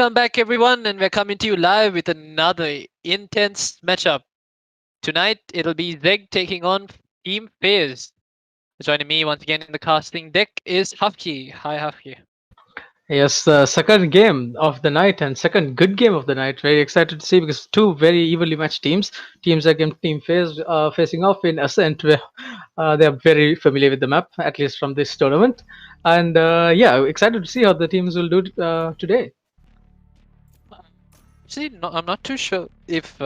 Welcome back, everyone, and we're coming to you live with another intense matchup. Tonight, it'll be ZeGG taking on Team FaZe. Joining me once again in the casting deck is Hafki. Hi, Hafki. Yes, the second game of the night and second good game of the night. Very excited to see because two very evenly matched teams. Teams against Team FaZe facing off in Ascent, where they are very familiar with the map, at least from this tournament. And yeah, excited to see how the teams will do today. Actually, no, I'm not too sure if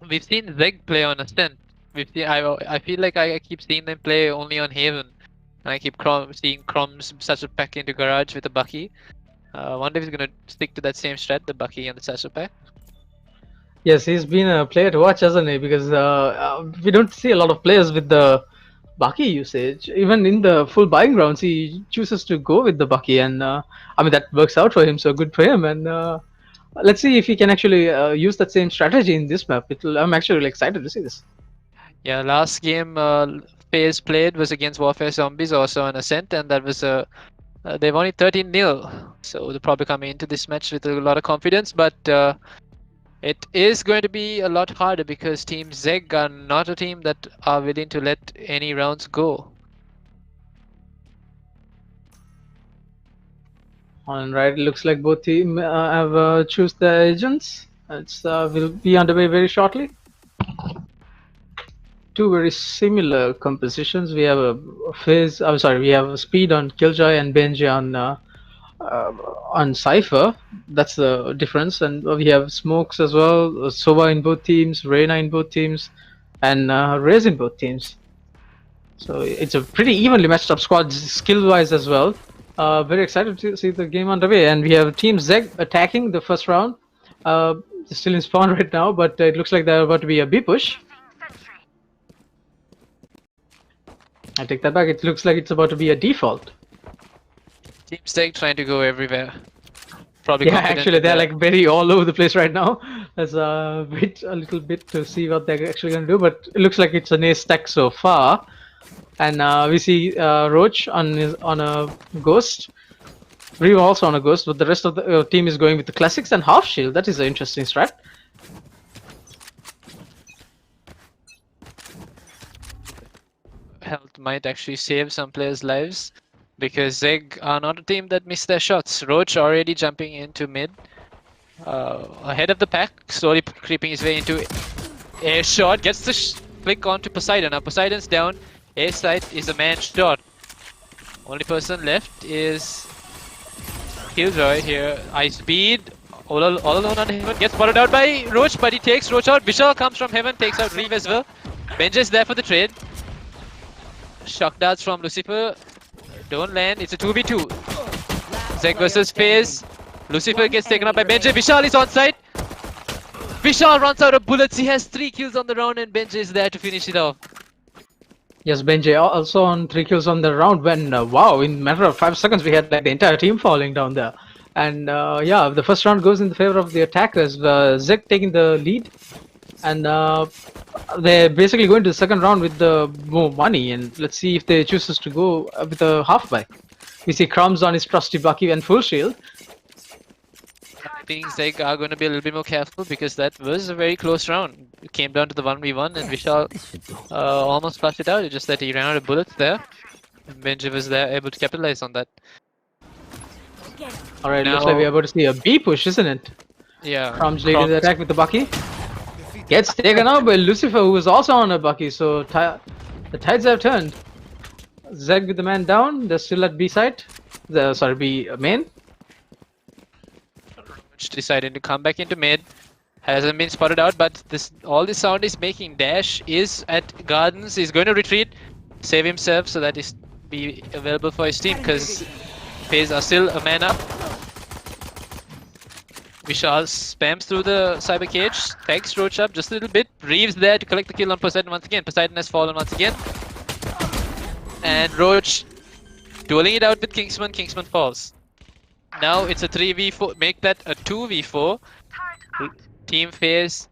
we've seen ZeGG play on Ascent. I feel like I keep seeing them play only on Haven, and I keep seeing Crumbs satchel pack into Garage with a Bucky. I wonder if he's gonna stick to that same strat, the Bucky and the satchel pack. Yes, he's been a player to watch, hasn't he? Because we don't see a lot of players with the Bucky usage. Even in the full buying rounds, he chooses to go with the Bucky, and I mean that works out for him. So good for him. And let's see if he can actually use that same strategy in this map. I'm actually really excited to see this. Yeah, last game FaZe played was against Warfare Zombies, also on Ascent, and that was they've only 13-0, so they're probably coming into this match with a lot of confidence. But it is going to be a lot harder because Team ZeGG are not a team that are willing to let any rounds go. All right, it looks like both team have choose their agents. It's will be underway very shortly. Two very similar compositions. We have a phase. I'm sorry, we have a speed on Killjoy and Benji on Cypher. That's the difference. And we have smokes as well. Sova in both teams, Reyna in both teams, and Rez in both teams. So it's a pretty evenly matched up squad skill-wise as well. Very excited to see the game underway, and we have Team ZeGG attacking the first round. They're still in spawn right now, but it looks like they're about to be a B push. I take that back. It looks like it's about to be a default. Team ZeGG trying to go everywhere. Probably Yeah, actually, they're like very all over the place right now. There's a little bit to see what they're actually going to do, but it looks like it's an ace stack so far. And we see Roach on a Ghost. Reeve also on a Ghost, but the rest of the team is going with the Classics and Half Shield. That is an interesting strat. Health might actually save some players' lives because ZeGG are not a team that miss their shots. Roach already jumping into mid. Ahead of the pack, slowly creeping his way into air shot. Gets the flick onto Poseidon. Now Poseidon's down. A side is a man shot. Only person left is Killjoy here. Ice speed. All alone on Heaven. Gets spotted out by Roach, but he takes Roach out. Vishal comes from Heaven, takes out Reeve as well. Benja is there for the trade. Shock darts from Lucifer. Don't land. It's a 2v2. ZeGG versus FaZe. Lucifer gets taken up by Benja. Vishal is on site. Vishal runs out of bullets. He has 3 kills on the round, and Benja is there to finish it off. Yes, Benji also on 3 kills on the round when, wow, in a matter of 5 seconds we had like the entire team falling down there. And yeah, the first round goes in the favor of the attackers, ZeGG taking the lead. And they're basically going to the second round with the more money, and let's see if they chooses to go with a half buy. We see Crumbs on his trusty Bucky and full shield. I think ZeGG are going to be a little bit more careful because that was a very close round. It came down to the 1v1 and Vishal almost flushed it out. It's just that he ran out of bullets there. And Benji was there able to capitalize on that. Alright, looks like we're about to see a B push, isn't it? Yeah. Crumbs leading the attack with the Bucky. Gets taken out by Lucifer, who was also on a Bucky, so the tides have turned. ZeGG with the man down, they're still at B site. Sorry, B main. Deciding to come back into mid. Hasn't been spotted out, but all this sound is making. Dash is at Gardens. He's going to retreat, save himself so that he's be available for his team because FaZe are still a man up. Vishal spams through the cyber cage, tags Roach up just a little bit. Reeves there to collect the kill on Poseidon once again. Poseidon has fallen once again. And Roach dueling it out with Kingsman. Kingsman falls. Now it's a 3v4, make that a 2v4. Team FaZe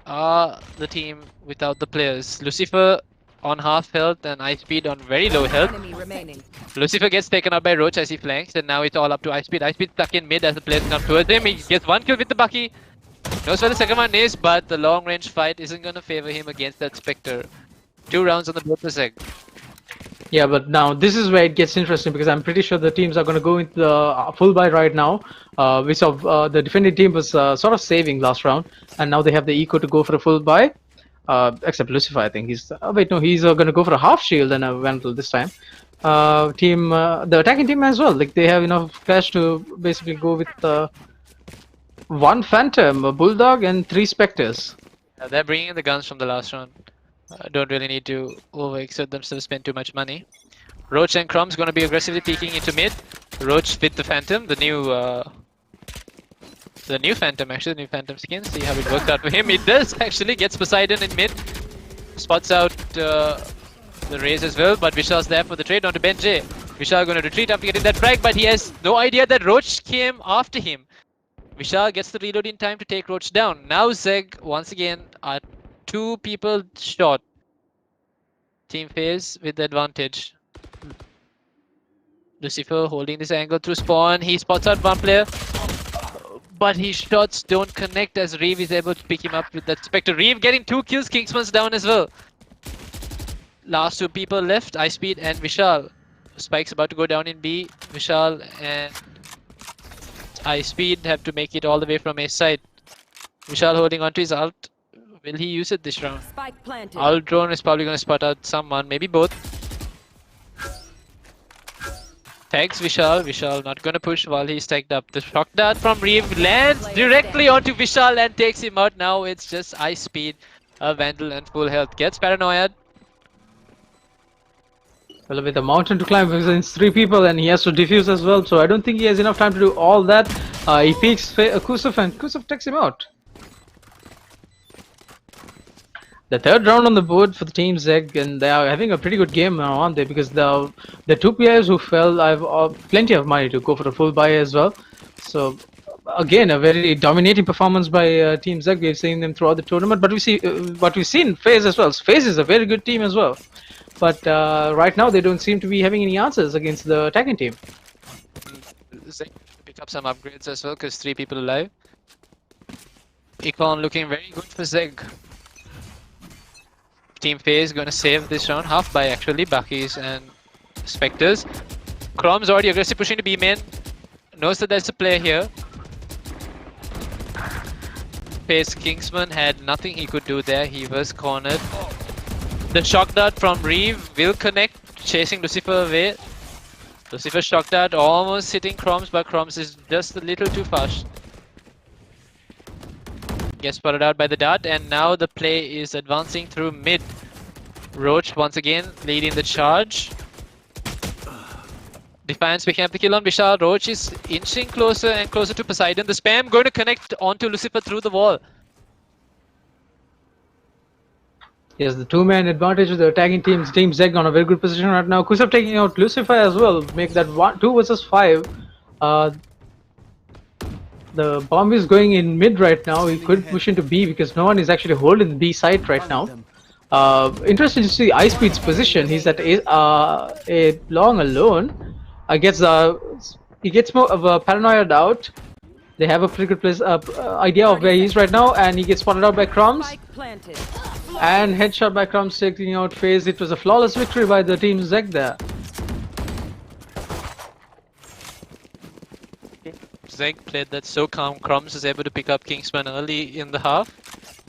are the team without the players. Lucifer on half health and Ice Speed on very low health. Lucifer gets taken out by Roach as he flanks, and now it's all up to Ice Speed. Ice Speed stuck in mid as the players come towards him. He gets one kill with the Bucky. Knows where the second one is, but the long range fight isn't gonna favor him against that Spectre. 2 rounds on the board for ZeGG. Yeah, but now this is where it gets interesting because I'm pretty sure the teams are going to go into the full buy right now. We saw the defending team was sort of saving last round, and now they have the eco to go for a full buy. Except Lucifer, I think he's. Wait, no, he's going to go for a half shield and a Vandal this time. The attacking team as well. Like they have enough cash to basically go with 1 Phantom, a Bulldog, and 3 Spectres. They're bringing in the guns from the last round. Don't really need to overexert themselves, spend too much money. Roach and Crumb's gonna be aggressively peeking into mid. Roach with the Phantom, the new Phantom actually, the new Phantom skin. See how it worked out for him. It does actually gets Poseidon in mid. Spots out the Raze as well, but Vishal's there for the trade onto Ben J. Vishal gonna retreat after getting that frag, but he has no idea that Roach came after him. Vishal gets the reload in time to take Roach down. Now ZeGG once again are 2 people short. Team phase with the advantage. Lucifer holding this angle through spawn. He spots out 1 player, but his shots don't connect as Reeve is able to pick him up with that Spectre. Reeve getting 2 kills, Kingsman's down as well. Last 2 people left, Ice Speed and Vishal. Spike's about to go down in B. Vishal and Ice Speed have to make it all the way from A side. Vishal holding onto his ult. Will he use it this round? Spike planted. Ult drone is probably going to spot out someone, maybe both. Tags Vishal. Vishal not going to push while he's tagged up. The shock dart from Reeve lands directly onto Vishal and takes him out. Now it's just Ice Speed, a Vandal and full health. Gets paranoid. Well, with a mountain to climb because it's 3 people and he has to defuse as well, so I don't think he has enough time to do all that. He peeks Kusuf and Kusuf takes him out. The 3rd round on the board for the team ZeGG, and they are having a pretty good game now, aren't they? Because the 2 players who fell have plenty of money to go for a full buy as well. So again, a very dominating performance by Team ZeGG. We've seen them throughout the tournament, but we see what we've seen FaZe as well. FaZe is a very good team as well, but right now they don't seem to be having any answers against the attacking team. ZeGG pick up some upgrades as well because 3 people alive. Econ looking very good for ZeGG. Team FaZe gonna save this round, half by actually, Buckies and Spectres. Crom's already aggressive pushing to B main, knows that there's a player here. FaZe Kingsman had nothing he could do there, he was cornered. The shock dart from Reeve will connect, chasing Lucifer away. Lucifer shock dart almost hitting Croms, but Croms is just a little too fast. Gets spotted out by the dart, and now the play is advancing through mid. Roach once again leading the charge. Defiance picking up the kill on Vishal. Roach is inching closer and closer to Poseidon. The spam going to connect onto Lucifer through the wall. Yes, the 2-man advantage of the attacking teams. Team ZeGG on a very good position right now. Kusuf taking out Lucifer as well. Make that 2 versus 5. The bomb is going in mid right now. He could push into B because no one is actually holding the B side right now. Interesting to see Ice Speed's position. He's at a long alone. He gets more of a paranoid out. They have a pretty good place, idea of where he is right now, and he gets spotted out by Crumbs. And headshot by Crumbs taking out FaZe. It was a flawless victory by the team ZeGG there. ZeGG played that so calm. Crumbs is able to pick up Kingsman early in the half.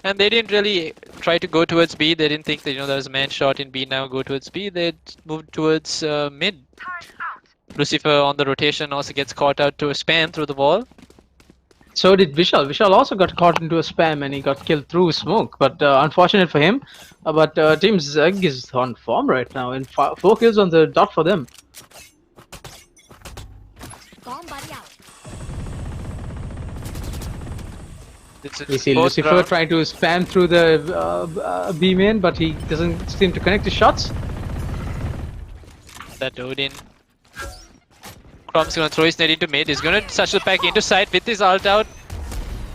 And they didn't really try to go towards B. They didn't think that, there was a man shot in B, now go towards B. They moved towards mid. Lucifer on the rotation also gets caught out to a spam through the wall. So did Vishal. Vishal also got caught into a spam and he got killed through smoke. But unfortunate for him. But Team ZeGG is on form right now, and 4 kills on the dot for them. We see Lucifer trying to spam through the B main, but he doesn't seem to connect his shots. That Odin. Crumb's gonna throw his net into mid. He's gonna touch the pack into side with his ult out.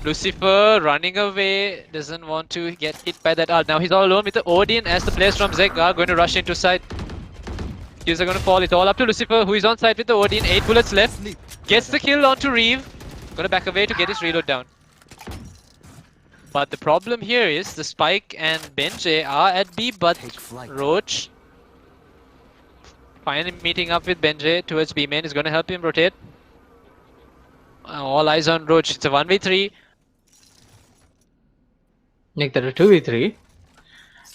Lucifer running away, doesn't want to get hit by that ult. Now he's all alone with the Odin as the players from ZeGG are going to rush into side. Kills are going to fall. It's all up to Lucifer, who is on site with the Odin. 8 bullets left. Gets the kill onto Reeve. Going to back away to get his reload down. But the problem here is the Spike and Benjay are at B, but Roach finally meeting up with Benjay towards B main is going to help him rotate. All eyes on Roach. It's a 1v3. Make that a 2v3.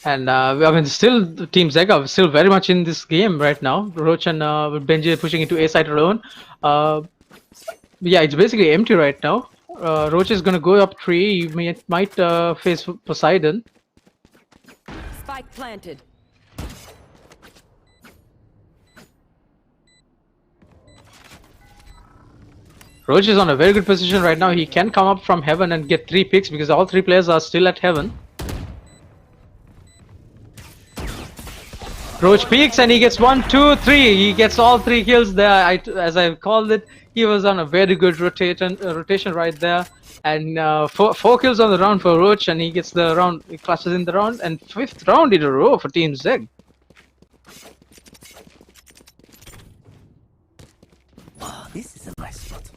And I mean, still Team ZeGG are still very much in this game right now. Roach and Benji pushing into A side alone. Yeah, it's basically empty right now. Roach is gonna go up tree. He might face Poseidon. Spike planted. Roach is on a very good position right now. He can come up from heaven and get 3 picks because all 3 players are still at heaven. Roach peeks and he gets 1, 2, 3. He gets all 3 kills there. As I called it, he was on a very good rotation right there. And 4 kills on the round for Roach, and he gets the round. He clutches in the round, and 5th round in a row for Team ZeGG. Oh, this is a nice spot.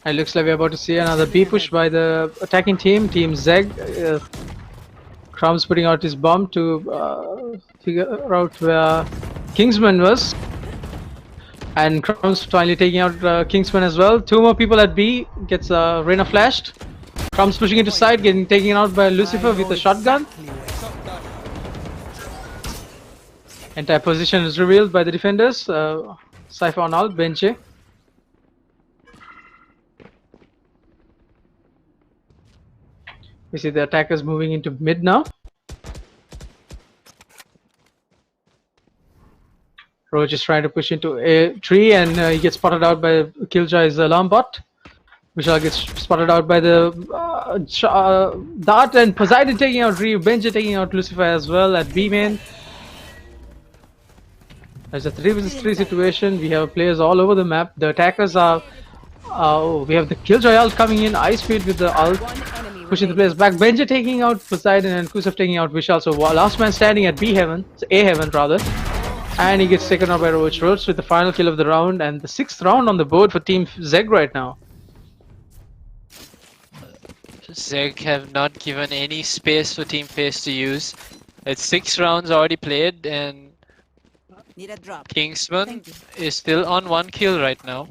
It looks like we're about to see another B push by the attacking team, Team ZeGG. Crumbs putting out his bomb to figure out where Kingsman was. And Crumbs finally taking out Kingsman as well. 2 more people at B, gets Reyna flashed. Crumbs pushing into side, getting taken out by Lucifer with a shotgun. Entire position is revealed by the defenders. Cypher on out, Benji. We see the attackers moving into mid now. Roach is trying to push into a tree and he gets spotted out by Killjoy's alarm bot. Vishal gets spotted out by the Dart, and Poseidon taking out Reeve, Benji taking out Lucifer as well at B main. There's a 3 vs 3 situation. We have players all over the map. The attackers are we have the Killjoy ult coming in, Ice Speed with the ult. Pushing the players back. Benji taking out Poseidon and Kusov taking out Vishal. So last man standing at B heaven, A heaven rather. And he gets taken out by Roach. Roach with the final kill of the round and the 6th round on the board for Team ZeGG right now. ZeGG have not given any space for Team FaZe to use. It's 6 rounds already played and Need a drop. Kingsman is still on 1 kill right now.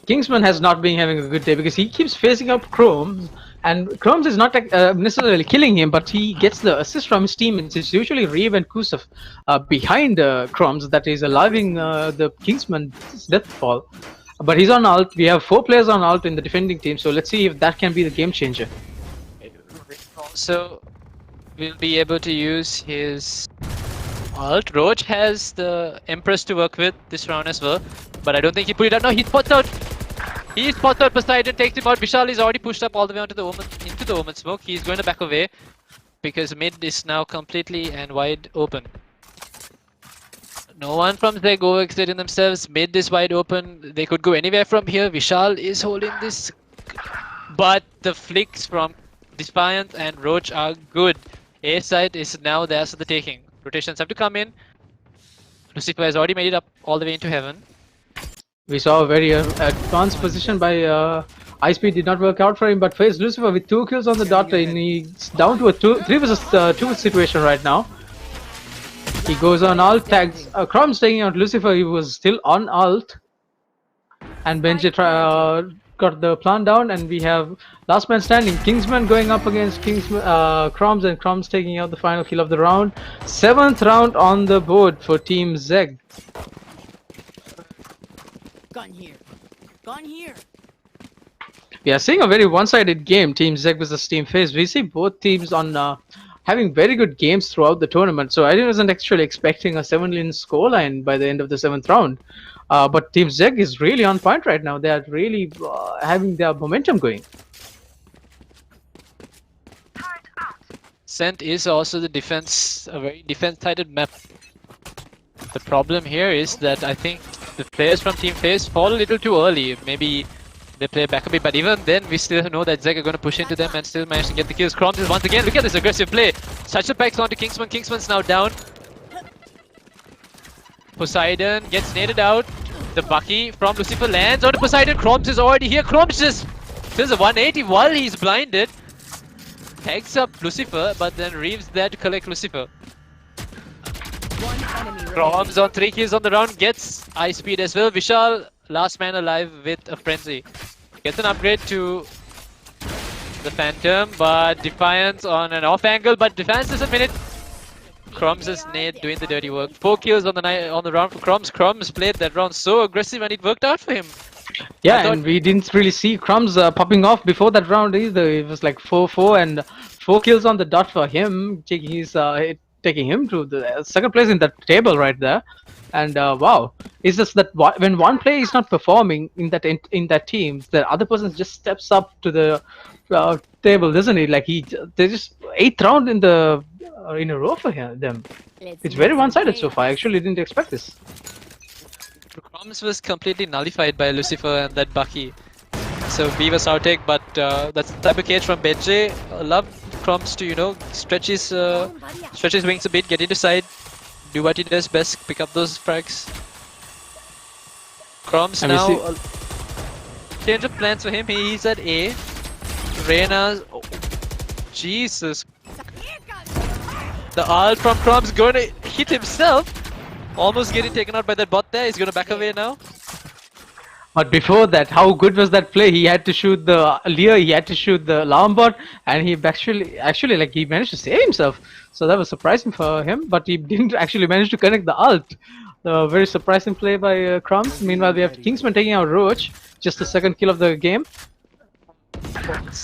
Kingsman has not been having a good day because he keeps facing up Chromes, and Chromes is not necessarily killing him, but he gets the assist from his teammates. It's usually Reeve and Kusov behind Chromes that is allowing the Kingsman's death fall. But he's on ult. We have 4 players on ult in the defending team, so let's see if that can be the game changer. Also, we'll be able to use his ult. Roach has the Empress to work with this round as well, but I don't think he put it out. No, he spots out. He spots out Poseidon, takes him out. Vishal is already pushed up all the way onto the Omen, into the Omen smoke. He's going to back away because mid is now completely and wide open. No one from ZeGG overextending themselves. Mid is wide open. They could go anywhere from here. Vishal is holding this, but the flicks from Defiant and Roach are good. A side is now theirs for the taking. Rotations have to come in. Lucifer has already made it up all the way into heaven. We saw a very advanced position by Ice Speed, did not work out for him, but faced Lucifer with 2 kills on the dot, and he's down to a 3 vs 2 situation right now. He goes on ult, tags Crumbs taking out Lucifer. He was still on ult, and Benji got the plant down, and we have last man standing. Kingsman going up against Crumbs, and Crumbs taking out the final kill of the round. 7th round on the board for Team ZeGG. Gun here. Gun here. We are seeing a very one-sided game, Team ZeGG versus Team FaZe. We see both teams on having very good games throughout the tournament, so I wasn't actually expecting a 7-win scoreline by the end of the 7th round. But Team ZeGG is really on point right now. They are really having their momentum going. Ascent is also the defense, a very defense-sided map. The problem here is that I think the players from Team FaZe fall a little too early. Maybe they play back a bit, but even then we still know that ZeGG are going to push into them and still manage to get the kills. Chroms is once again, look at this aggressive play. Such a packs onto Kingsman. Kingsman's now down. Poseidon gets naded out. The Bucky from Lucifer lands onto Poseidon. Chroms is already here. Chroms just does a 180 while he's blinded. Tags up Lucifer, but then Reeves there to collect Lucifer. One enemy Chroms on 3 kills on the round, gets ice speed as well. Vishal, last man alive with a frenzy. Gets an upgrade to the Phantom, but Defiance on an off angle, but Defiance doesn't win it. Chroms is Nate doing the dirty work. 4 kills on the round for Chroms. Chroms played that round so aggressive and it worked out for him. Yeah, and we didn't really see Crumbs popping off before that round either. It was like 4-4 and 4 kills on the dot for him. He's taking him to the second place in that table right there. And wow, it's just that when one player is not performing in that team, the other person just steps up to the table, doesn't it? Like they just 8th round in a row for them. It's very one-sided so far. I actually didn't expect this. Chroms was completely nullified by Lucifer and that Bucky. So B was outtake, but that's the type of cage from Benji. Love Chroms to, you know, stretch his wings a bit, get into side, do what he does best, pick up those frags. Chroms now, change of plans for him, he's at A. Reyna, oh, Jesus. The ult from Chroms going to hit himself. Almost getting taken out by that bot there. He's going to back away now. But before that, how good was that play? He had to shoot the Lear, he had to shoot the alarm bot, and he actually like he managed to save himself. So that was surprising for him, but he didn't actually manage to connect the ult. The very surprising play by Crumbs. Meanwhile, we have Kingsman taking out Roach, just the second kill of the game.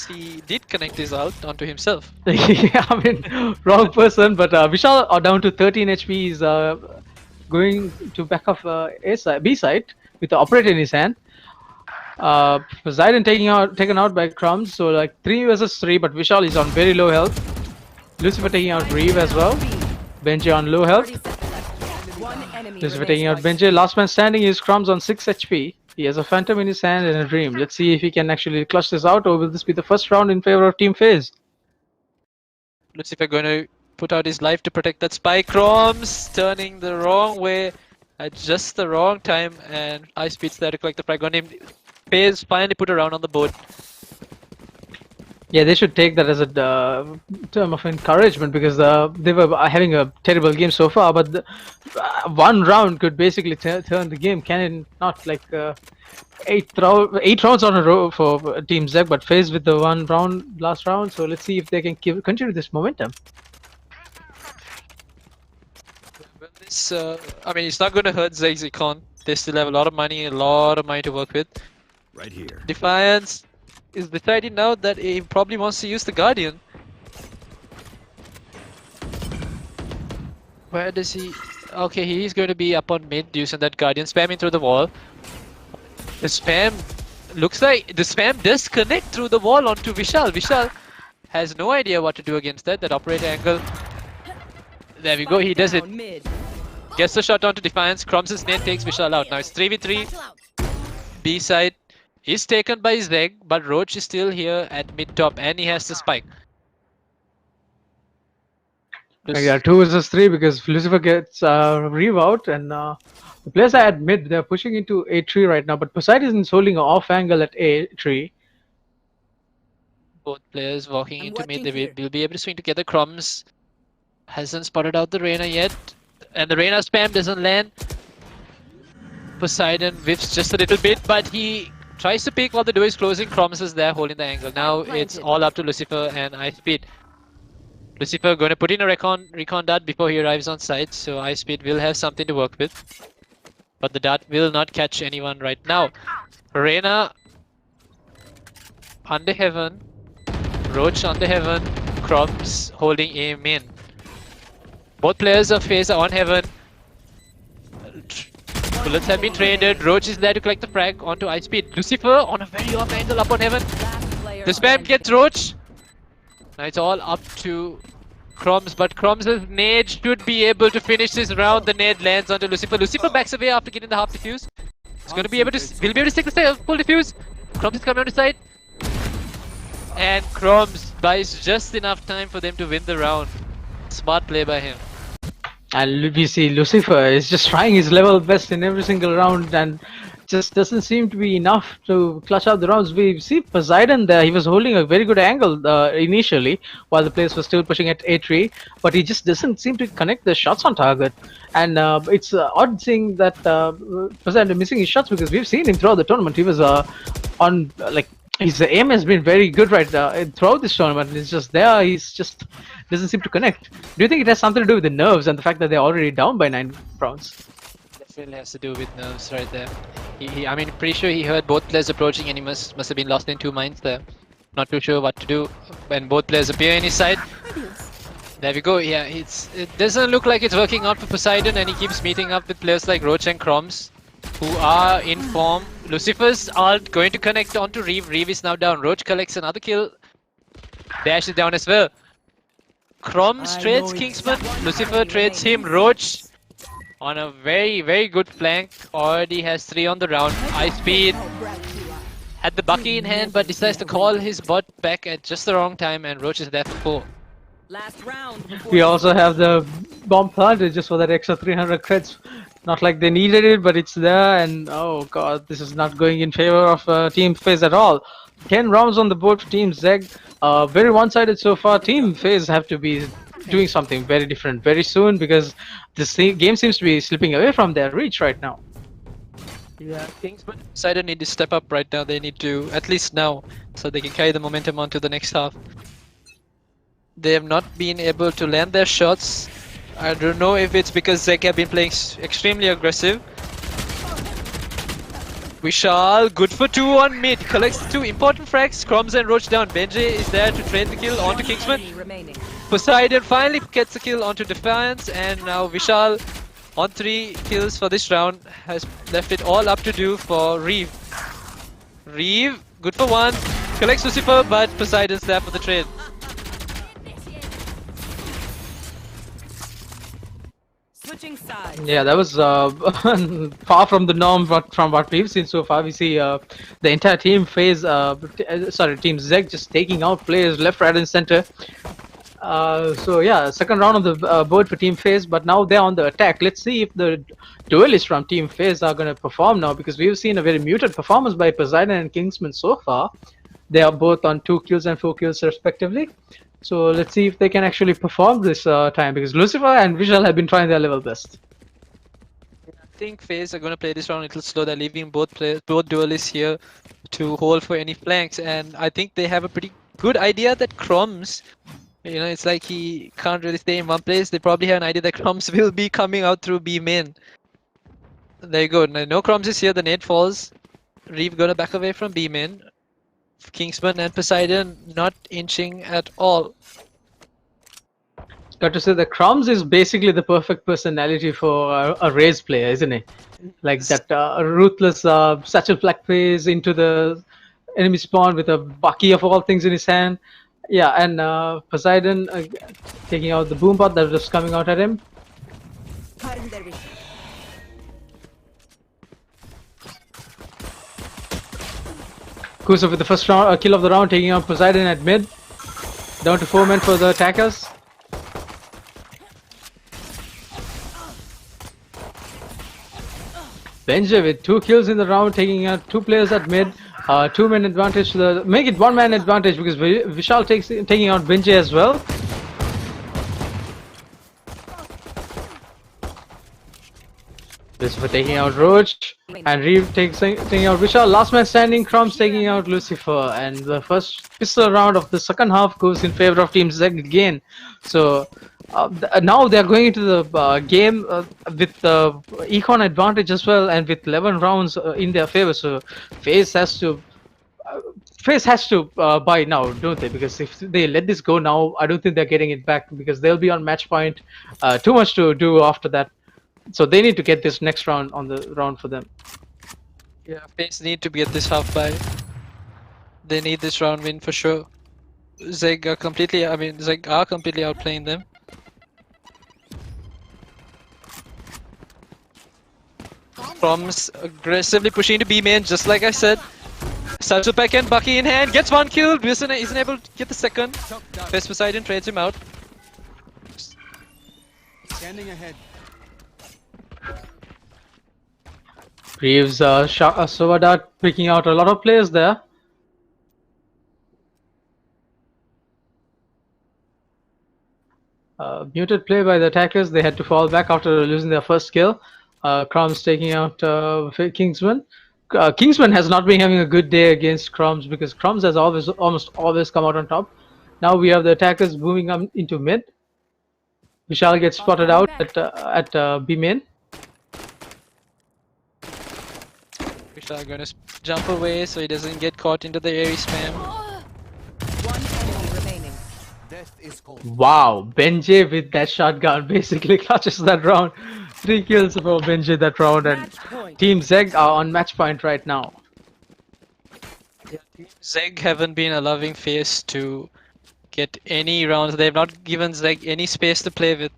He did connect his ult onto himself. Yeah, I mean, wrong person, but Vishal are down to 13 HP. Is going to back off B side with the operator in his hand. Poseidon taken out by Crumbs, so like 3 versus 3, but Vishal is on very low health. Lucifer taking out Reeve as well. Benji on low health. Lucifer taking out Benji. Last man standing is Crumbs on 6 HP. He has a Phantom in his hand and a Dream. Let's see if he can actually clutch this out, or will this be the first round in favor of Team FaZe? Lucifer going to put out his life to protect that spike. Chroms turning the wrong way at just the wrong time, and Ice Speed's there to collect the frag on him. FaZe finally put a round on the board. Yeah, they should take that as a term of encouragement, because they were having a terrible game so far, but one round could basically turn the game, can it not? Like 8 rounds on a row for Team ZeGG, but FaZe with the one round last round, so let's see if they can continue this momentum. Well, this, I mean, it's not going to hurt ZeGG's econ. They still have a lot of money to work with. Right here. Defiance is deciding now that he probably wants to use the Guardian. Where does he... Okay, he's going to be up on mid using that Guardian, spamming through the wall. The spam... Looks like the spam does connect through the wall onto Vishal. Vishal has no idea what to do against that operator angle. There we go, he does it. Gets the shot onto Defiance. Crumbs' name takes Vishal out. Now it's 3v3. B side is taken by ZeGG, but Roach is still here at mid top and he has the spike. Yeah, 2 versus 3 because Lucifer gets Reeve out, and the players are at mid. They're pushing into A3 right now, but Poseidon is holding an off angle at A3. Both players walking into mid. They will be able to swing together. Crumbs hasn't spotted out the Reyna yet, and the Reyna spam doesn't land. Poseidon whiffs just a little bit, but he tries to peek while the door is closing. Crumbs is there holding the angle. Now it's all up to Lucifer and Ice Speed. Lucifer going to put in a recon dart before he arrives on site, so Ice Speed will have something to work with. But the dart will not catch anyone right now. Reyna under heaven, Roach under heaven, Crumbs holding aim in. Both players of FaZe are on heaven. Bullets have been traded. Roach is there to collect the frag onto Ice Speed. Lucifer on a very off angle up on heaven. The spam gets Roach. Now it's all up to Croms, but Croms' nade should be able to finish this round. The nade lands onto Lucifer. Lucifer backs away after getting the half defuse. He's going to be able to, will be able to stick the full defuse. Croms is coming on the side. And Croms buys just enough time for them to win the round. Smart play by him. And we see Lucifer is just trying his level best in every single round and just doesn't seem to be enough to clutch out the rounds. We see Poseidon there, he was holding a very good angle initially while the players were still pushing at A3, but he just doesn't seem to connect the shots on target. And it's odd seeing that Poseidon missing his shots because we've seen him throughout the tournament. He was on like his aim has been very good throughout this tournament. It's just there, he's just doesn't seem to connect. Do you think it has something to do with the nerves and the fact that they're already down by 9 rounds? Definitely has to do with nerves right there. I mean, pretty sure he heard both players approaching and he must have been lost in two minds there. Not too sure what to do when both players appear in his side. There we go. Yeah, it doesn't look like it's working out for Poseidon, and he keeps meeting up with players like Roach and Croms, who are in form. Lucifer's ult going to connect onto Reeve. Reeve is now down. Roach collects another kill. Dash is down as well. Croms trades Kingsman. Lucifer trades him. Roach on a very good flank. Already has 3 on the round. High speed. Had the Bucky in hand, but decides to call his bot back at just the wrong time, and Roach is there for 4. Last round. We also have the bomb planted just for that extra 300 creds. Not like they needed it, but it's there, and oh god, this is not going in favor of Team FaZe at all. 10 rounds on the board for Team ZeGG. Very one-sided so far. Team FaZe have to be doing something very different very soon because this game seems to be slipping away from their reach right now. Yeah, Kingsman decided need to step up right now. They need to, at least now, so they can carry the momentum on to the next half. They have not been able to land their shots. I don't know if it's because ZeGG have been playing extremely aggressive. Vishal, good for 2 on mid, collects 2 important frags. Croms and Roach down. Benji is there to trade the kill onto Kingsman. Poseidon finally gets the kill onto Defiance, and now Vishal on 3 kills for this round has left it all up to do for Reeve. Reeve, good for 1, collects Lucifer, but Poseidon's there for the trade. Switching sides. Yeah, that was far from the norm from what we've seen so far. We see the entire team FaZe, Team ZeGG just taking out players left, right, and center. So yeah, second round on the board for Team FaZe, but now they're on the attack. Let's see if the duelists from Team FaZe are going to perform now, because we've seen a very muted performance by Poseidon and Kingsman so far. They are both on 2 kills and 4 kills respectively. So let's see if they can actually perform this time, because Lucifer and Vishal have been trying their level best. I think FaZe are going to play this round a little slow. They're leaving both duelists here to hold for any flanks, and I think they have a pretty good idea that Croms, you know, it's like he can't really stay in one place. They probably have an idea that Croms will be coming out through B main. There you go. Now, no Croms is here. The nade falls. Reeve gonna back away from B main. Kingsman and Poseidon not inching at all. Got to say that Croms is basically the perfect personality for a Raze player, isn't he? Like that ruthless satchel flag phase into the enemy spawn with a Bucky of all things in his hand. Yeah, and Poseidon taking out the boombot that was coming out at him. Kusa with the first round, kill of the round, taking out Poseidon at mid. Down to 4 men for the attackers. Benji with 2 kills in the round, taking out 2 players at mid. 2 man advantage to the, make it 1 man advantage, because Vishal taking out Benji as well. This for taking out Roach, and Reeve taking out Vishal. Last man standing, Croms taking out Lucifer, and the first pistol round of the second half goes in favor of Team ZeGG again. So now they are going into the game with econ advantage as well, and with 11 rounds in their favor. So FaZe has to buy now, don't they? Because if they let this go now, I don't think they're getting it back, because they'll be on match point. Too much to do after that. So they need to get this next round on the round for them. Yeah, FaZe need to get this half by. They need this round win for sure. ZeGG are completely outplaying them. Proms aggressively pushing to B main, just like I said. Satchel and Bucky in hand, gets one kill. Wilson isn't able to get the second. Fizz Poseidon trades him out. Standing ahead. Reeves, Sovadat picking out a lot of players there. Muted play by the attackers. They had to fall back after losing their first kill. Crumbs taking out Kingsman. Kingsman has not been having a good day against Crumbs because Crumbs has almost always come out on top. Now we have the attackers moving up into mid. Vishal gets spotted out at B main. Vishal gonna jump away so he doesn't get caught into the airy spam. One enemy remaining. Death is cold. Wow, Benji with that shotgun basically clutches that round. 3 kills for Benji that round, and Match point. Team ZeGG are on match point right now. ZeGG haven't been allowing FaZe to get any rounds. They've not given ZeGG any space to play with.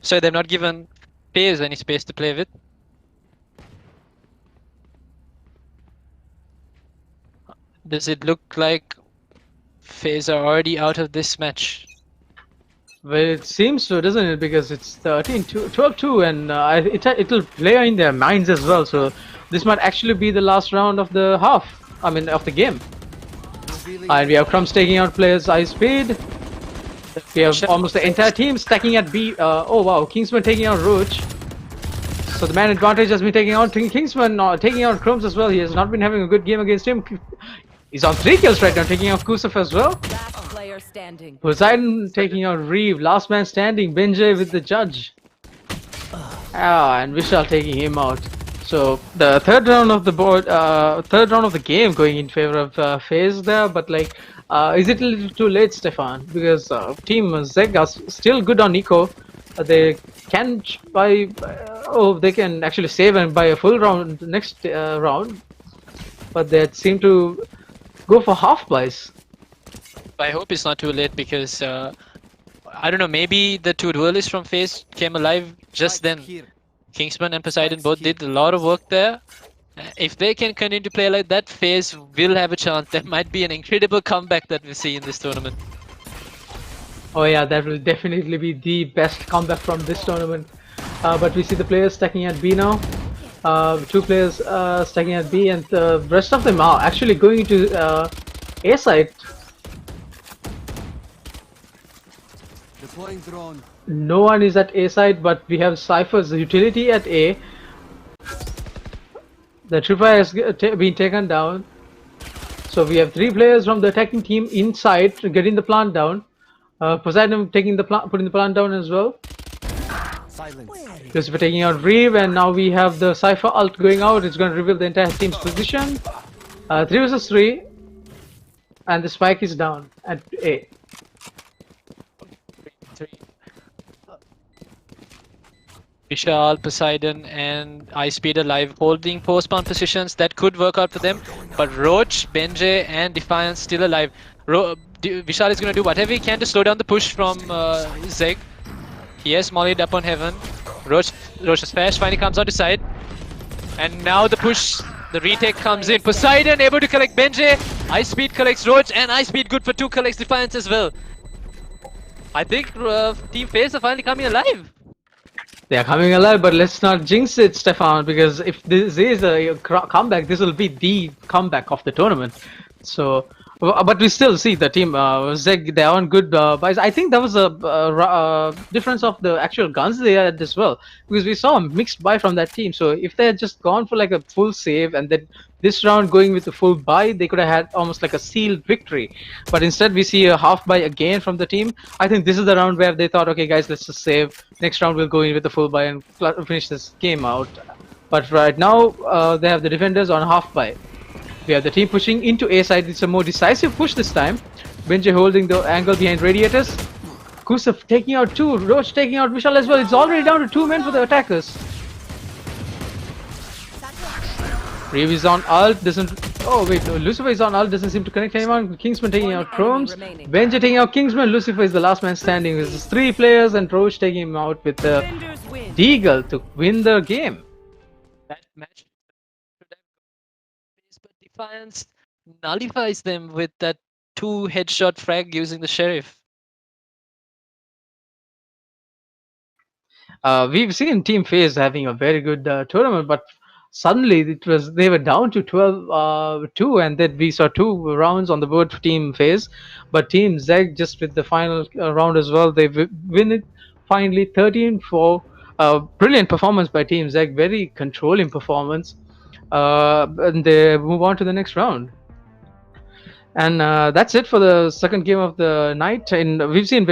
So they've not given FaZe any space to play with. Does it look like FaZe are already out of this match? Well, it seems so, doesn't it? Because it's 12-2, and it'll play in their minds as well. So this might actually be the last round of the half. I mean, of the game. And we have Crumbs taking out players high speed. We have almost the entire team stacking at B. Oh wow, Kingsman taking out Roach. So the man advantage has been taking out Kingsman, taking out Crumbs as well. He has not been having a good game against him. He's on 3 kills right now, taking out Kusuf as well. Last player standing. Poseidon taking out Reeve, last man standing, Benji with the judge. And Vishal taking him out. So the third round of the board, third round of the game going in favor of FaZe there, but like, is it a little too late, Stefan? Because Team ZeGG are still good on eco. They can buy, they can actually save and buy a full round next round, but they seem to go for half buys. I hope it's not too late because I don't know, maybe the 2 duelists from FaZe came alive just then. Kingsman and Poseidon both did a lot of work there. If they can continue to play like that, FaZe will have a chance. That might be an incredible comeback that we see in this tournament. Oh yeah, that will definitely be the best comeback from this tournament. But we see the players stacking at B now. 2 players stacking at B, and the rest of them are actually going into A side. Deploying drone. No one is at A side, but we have Cypher's utility at A. The Tripwire has been taken down. So we have 3 players from the attacking team inside getting the plant down. Poseidon taking the putting the plant down as well. Silence. Lucifer taking out Reeve, and now we have the Cypher ult going out. It's going to reveal the entire team's position. 3 versus 3, and the spike is down at A. Vishal, Poseidon, and Icepeed alive, holding post-spawn positions that could work out for them. But Roach, Benji, and Defiance still alive. Vishal is going to do whatever he can to slow down the push from ZeGG. He has mollied up on Heaven. Roach's flash finally comes onto side. And now the push, the retake comes in. Poseidon able to collect Benji. Icepeed collects Roach, and Icepeed good for 2 collects Defiance as well. I think Team FaZe are finally coming alive. They are coming alive, but let's not jinx it, Stefan, because if this is a comeback, this will be the comeback of the tournament. So, but we still see the team ZeGG, they are on good buys. I think that was a difference of the actual guns they had as well, because we saw a mixed buy from that team. So if they had just gone for like a full save and then this round going with the full buy, they could have had almost like a sealed victory. But instead we see a half buy again from the team. I think this is the round where they thought, okay guys, let's just save. Next round we'll go in with the full buy and finish this game out. But right now they have the defenders on half buy. We have the team pushing into A side. It's a more decisive push this time. Benji holding the angle behind Radiators. Kusuf taking out 2. Roach taking out Vishal as well. It's already down to 2 men for the attackers. Reeve is on ult. Doesn't Oh wait, no, Lucifer is on. Alt doesn't seem to connect anyone. Kingsman taking One out enemy Chromes. remaining. Benji taking out Kingsman. Lucifer is the last man standing. There's three players and Roach taking him out with the Defenders win. Deagle to win the game. That match should have gone, but Defiance nullifies them with that 2 headshot frag using the Sheriff. We've seen Team FaZe having a very good tournament, but suddenly they were down to 12-2, and then we saw 2 rounds on the board for Team FaZe. But Team ZeGG just with the final round as well, they win it finally 13-4. Brilliant performance by Team ZeGG, very controlling performance, and they move on to the next round. And that's it for the second game of the night. And we've seen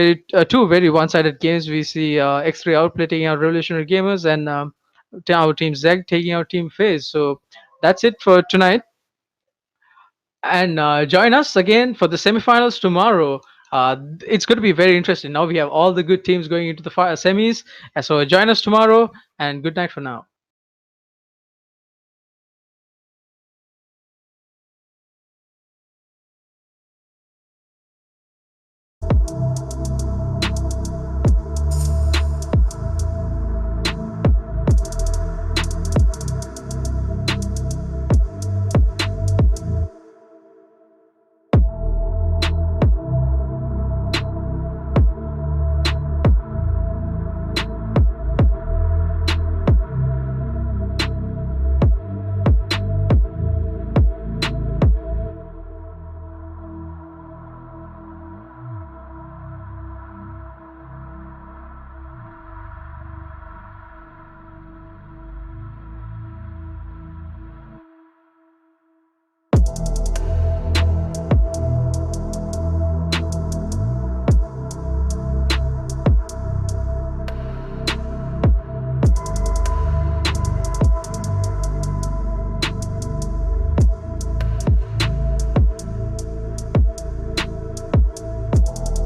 two very one-sided games. We see X3 outplaying our Revolutionary Gamers, and our team ZeGG taking out Team FaZe. So that's it for tonight. And join us again for the semifinals tomorrow. It's going to be very interesting. Now we have all the good teams going into the semis. So join us tomorrow, and good night for now.